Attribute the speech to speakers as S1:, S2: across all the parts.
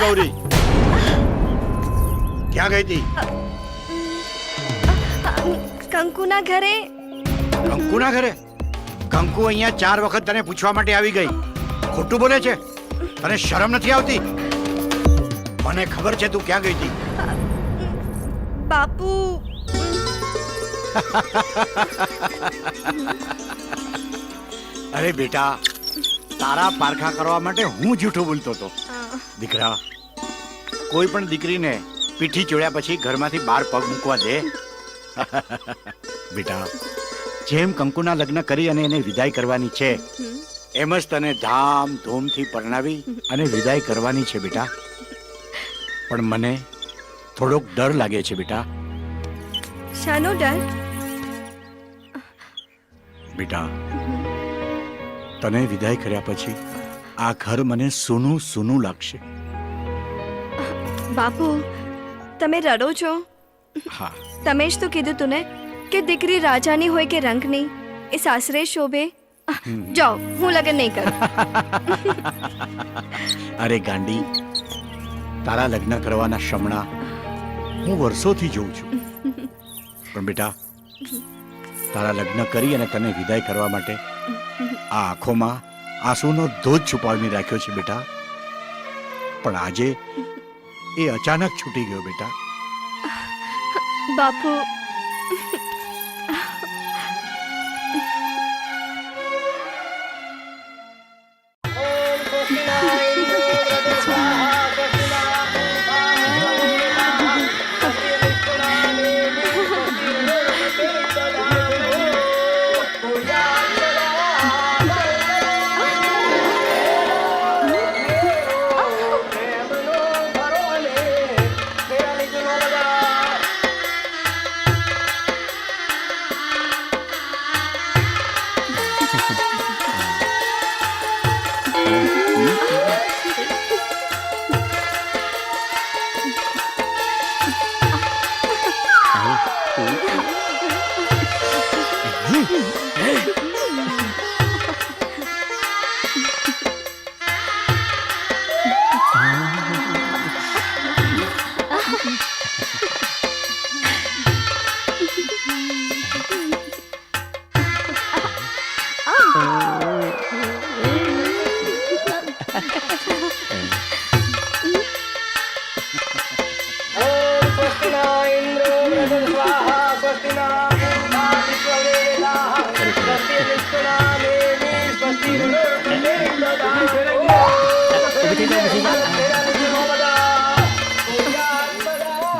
S1: ગૌરી ક્યાં ગઈ હતી?
S2: કંકુના ઘરે.
S1: કંકુના ઘરે? કંકુ અહીંયા 4 વખત તને પૂછવા માટે આવી ગઈ. ખોટું બોલે છે? તને શરમ નથી આવતી? મને ખબર છે તું ક્યાં ગઈ હતી.
S2: બાપુ,
S1: અરે બેટા, તારા પારખા કરવા માટે હું જૂઠું બોલતો હતો. દીકરા, કોઈ પણ દીકરીને પીઠી ચોળ્યા પછી ઘરમાંથી બહાર પગ મૂકવા દે? બેટા, જેમ કંકુના લગ્ન કરી અને એને વિદાય કરવાની છે એમ જ તને ધામધૂમથી પરણાવી અને વિદાય કરવાની છે બેટા. પણ મને થોડોક ડર લાગે છે બેટા.
S2: શાનો ડર?
S1: બેટા, તને વિદાય કર્યા પછી આ ઘર મને સૂનું સૂનું લાગશે.
S2: બાપુ, તમે રડો છો?
S1: હા,
S2: તમે જ તો કીધું તું ને કે દીકરી રાજાની હોય કે રંકની, એ સાસરે શોભે. જાઓ, હું લગ્ન નહીં કરું.
S1: અરે ગાંડી, તારા લગ્ન કરવાના શમણા હું વર્ષોથી જોઉં છું. પણ બેટા, તારા લગ્ન કરી અને તને વિદાય કરવા માટે આ આંખોમાં આંસુનો ધોધ છુપાવીને રાખ્યો છે બેટા. પણ આજે એ અચાનક છૂટી ગયો બેટા.
S2: બાપુ,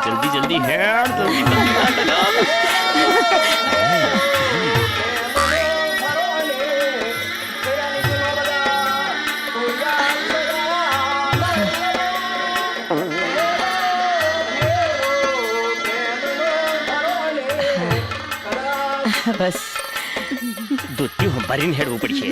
S3: जल्दी जल्दी हेड जल्दी બસ દૂધથી ભરીને હેડવું પડશે.